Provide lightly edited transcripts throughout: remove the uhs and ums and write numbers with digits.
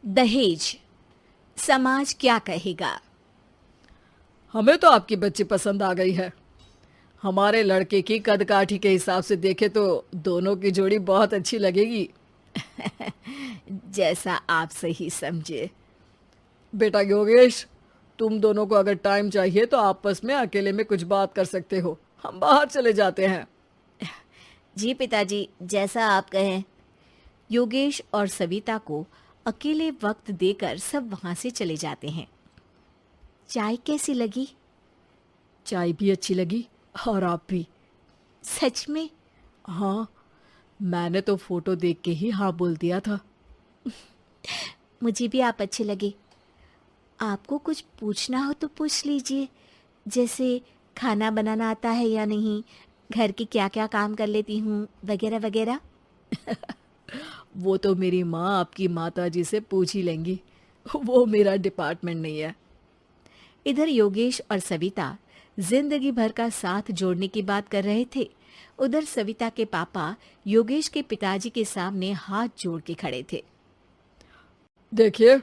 दहेज, समाज क्या कहेगा। हमें तो आपकी बच्ची पसंद आ गई है। हमारे लड़के की कद काठी के हिसाब से देखे तो दोनों की जोड़ी बहुत अच्छी लगेगी। जैसा आप सही समझे। बेटा योगेश, तुम दोनों को अगर टाइम चाहिए तो आपस में अकेले में कुछ बात कर सकते हो। हम बाहर चले जाते हैं। जी पिताजी, जैसा आप कहें। योगेश और सविता को अकेले वक्त देकर सब वहां से चले जाते हैं। चाय कैसी लगी? चाय भी अच्छी लगी और आप भी। सच में? हाँ, मैंने तो फोटो देख के ही हाँ बोल दिया था। मुझे भी आप अच्छे लगे। आपको कुछ पूछना हो तो पूछ लीजिए, जैसे खाना बनाना आता है या नहीं, घर के क्या क्या काम कर लेती हूँ, वगैरह वगैरह। वो तो मेरी माँ आपकी माता जी से पूछ ही लेंगी। वो मेरा डिपार्टमेंट नहीं है। इधर योगेश और सविता जिंदगी भर का साथ जोड़ने की बात कर रहे थे। उधर सविता के पापा योगेश के पिताजी के सामने हाथ जोड़ के खड़े थे। देखिए,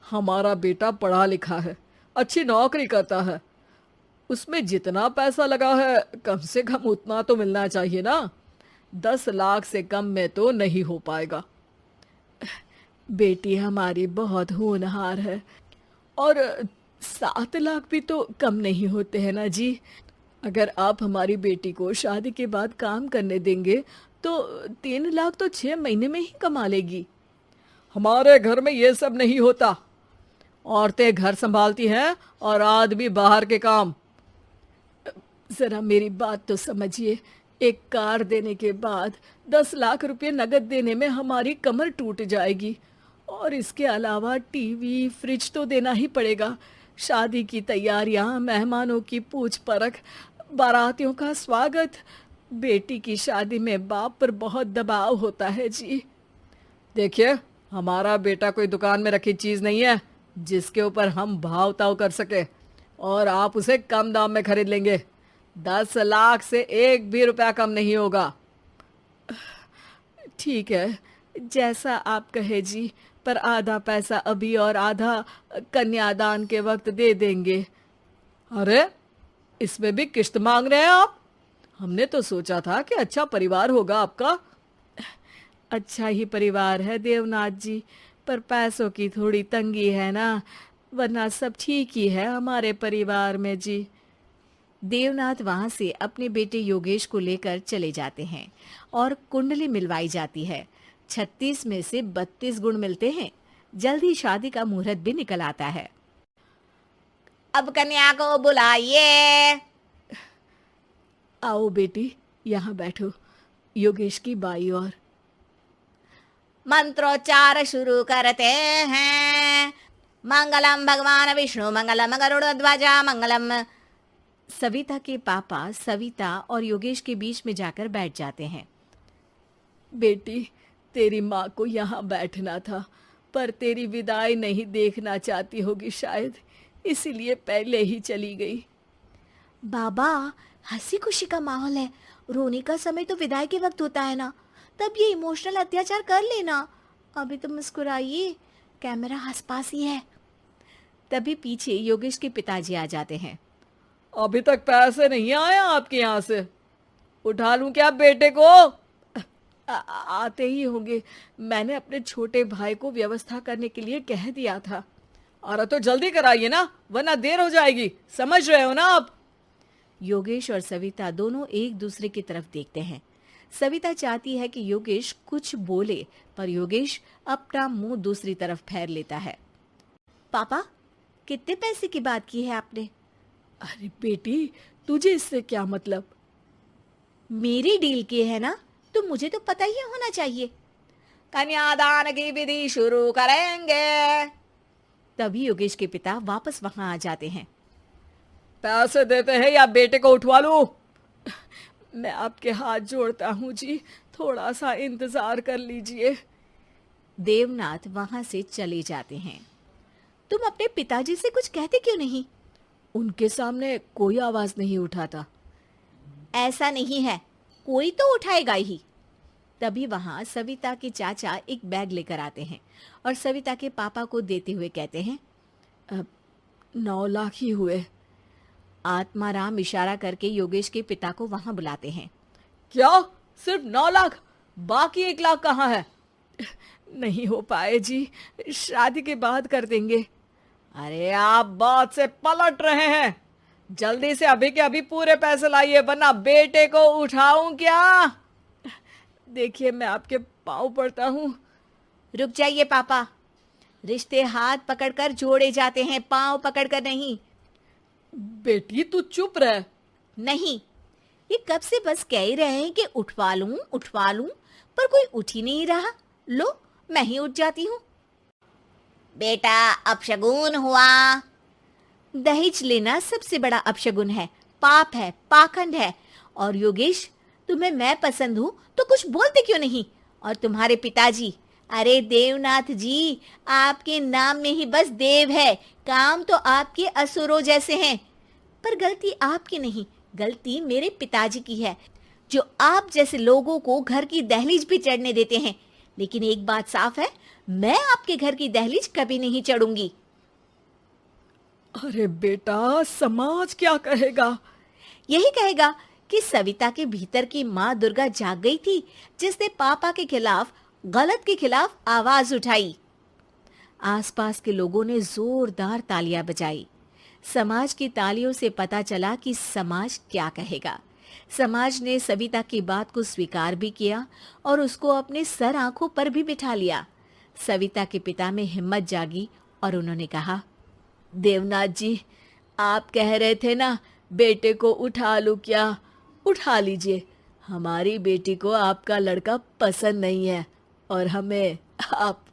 हमारा बेटा पढ़ा लिखा है, अच्छी नौकरी करता है। उसमें जितना पैसा लगा है कम से कम उतना तो मिलना चाहिए ना। 10 लाख से कम में तो नहीं हो पाएगा। बेटी हमारी बहुत होनहार है और 7 लाख भी तो कम नहीं होते हैं ना जी। अगर आप हमारी बेटी को शादी के बाद काम करने देंगे तो 3 लाख तो 6 महीने में ही कमा लेगी। हमारे घर में ये सब नहीं होता। औरतें घर संभालती हैं और आदमी बाहर के काम। जरा मेरी बात तो समझिए। एक कार देने के बाद 10 लाख रुपए नगद देने में हमारी कमर टूट जाएगी। और इसके अलावा टीवी फ्रिज तो देना ही पड़ेगा। शादी की तैयारियां, मेहमानों की पूछ परख, बारातियों का स्वागत। बेटी की शादी में बाप पर बहुत दबाव होता है जी। देखिए, हमारा बेटा कोई दुकान में रखी चीज नहीं है जिसके ऊपर हम भाव ताव कर सके और आप उसे कम दाम में खरीद लेंगे। 10 लाख से एक भी रुपया कम नहीं होगा। ठीक है, जैसा आप कहे जी, पर आधा पैसा अभी और आधा कन्यादान के वक्त दे देंगे। अरे, इसमें भी किश्त मांग रहे हैं आप? हमने तो सोचा था कि अच्छा परिवार होगा आपका। अच्छा ही परिवार है देवनाथ जी, पर पैसों की थोड़ी तंगी है ना, वरना सब ठीक ही है हमारे परिवार में जी। देवनाथ वहां से अपने बेटे योगेश को लेकर चले जाते हैं और कुंडली मिलवाई जाती है। 36 में से 32 गुण मिलते हैं। जल्दी शादी का मुहूर्त भी निकल आता है। अब कन्या को बुलाइए। आओ बेटी, यहाँ बैठो, योगेश की बाई और। मंत्रोच्चार शुरू करते हैं। मंगलम भगवान विष्णु मंगलम गरुड़ध्वजा मंगलम। सविता के पापा सविता और योगेश के बीच में जाकर बैठ जाते हैं। बेटी, तेरी माँ को यहाँ बैठना था, पर तेरी विदाई नहीं देखना चाहती होगी शायद, इसीलिए पहले ही चली गई। बाबा, हंसी खुशी का माहौल है, रोने का समय तो विदाई के वक्त होता है ना, तब ये इमोशनल अत्याचार कर लेना। अभी तो मुस्कुराइए, कैमरा आसपास ही है। तभी पीछे योगेश के पिताजी आ जाते हैं। अभी तक पैसे नहीं आए आपके यहाँ से? उठा लूं क्या बेटे को? आते ही होंगे, मैंने अपने छोटे भाई को व्यवस्था करने के लिए कह दिया था। अरे तो जल्दी कराइए ना, वरना देर हो जाएगी। समझ रहे हो ना आप? योगेश और सविता दोनों एक दूसरे की तरफ देखते हैं। सविता चाहती है कि योगेश कुछ बोले, पर योगेश अपना मुंह दूसरी तरफ फेर लेता है। पापा, कितने पैसे की बात की है आपने? अरे बेटी, तुझे इससे क्या मतलब? मेरी डील की है ना, तो मुझे तो पता ही होना चाहिए। कन्यादान की विधि शुरू करेंगे। तभी योगेश के पिता वापस वहां आ जाते हैं। पैसे देते हैं या बेटे को उठवा लूं? मैं आपके हाथ जोड़ता हूँ जी, थोड़ा सा इंतजार कर लीजिए। देवनाथ वहां से चले जाते हैं। तुम अपने पिताजी से कुछ कहते क्यों नहीं? उनके सामने कोई आवाज नहीं उठाता। ऐसा नहीं है, कोई तो उठाएगा ही। तभी वहां सविता के चाचा एक बैग लेकर आते हैं और सविता के पापा को देते हुए कहते हैं, 9 लाख ही हुए। आत्माराम इशारा करके योगेश के पिता को वहां बुलाते हैं। क्या? सिर्फ 9 लाख? बाकी 1 लाख कहाँ है? नहीं हो पाए जी, शादी के बाद कर देंगे। अरे आप बात से पलट रहे हैं। जल्दी से अभी के अभी पूरे पैसे लाइए, वरना बेटे को उठाऊं क्या? देखिए मैं आपके पाँव पड़ता हूँ। रुक जाइए पापा, रिश्ते हाथ पकड़कर जोड़े जाते हैं, पांव पकड़कर नहीं। बेटी तू चुप रह। नहीं, ये कब से बस कह ही रहे हैं कि उठवा लूं, पर कोई उठ ही नहीं रहा। लो, मैं ही उठ जाती हूँ। बेटा, अपशगुन हुआ। दहेज लेना सबसे बड़ा अपशगुन है, पाप है, पाखंड है। और योगेश, तुम्हें मैं पसंद हूँ तो कुछ बोलते क्यों नहीं? और तुम्हारे पिताजी, अरे देवनाथ जी, आपके नाम में ही बस देव है, काम तो आपके असुरों जैसे हैं। पर गलती आपकी नहीं, गलती मेरे पिताजी की है, जो आप जैसे लोगों को घर की दहलीज भी चढ़ने देते हैं। लेकिन एक बात साफ है, मैं आपके घर की दहलीज कभी नहीं चढ़ूंगी। अरे बेटा, समाज क्या कहेगा? यही कहेगा कि सविता के भीतर की माँ दुर्गा जाग गई थी, जिसने पापा के खिलाफ, गलत के खिलाफ आवाज उठाई। आसपास के लोगों ने जोरदार तालियां बजाई। समाज की तालियों से पता चला कि समाज क्या कहेगा। समाज ने सविता की बात को स्वीकार भी किया और उसको अपने सर आंखों पर भी बिठा लिया। सविता के पिता में हिम्मत जागी और उन्होंने कहा, देवनाथ जी, आप कह रहे थे ना बेटे को उठा लूं क्या? उठा लीजिए। हमारी बेटी को आपका लड़का पसंद नहीं है और हमें आप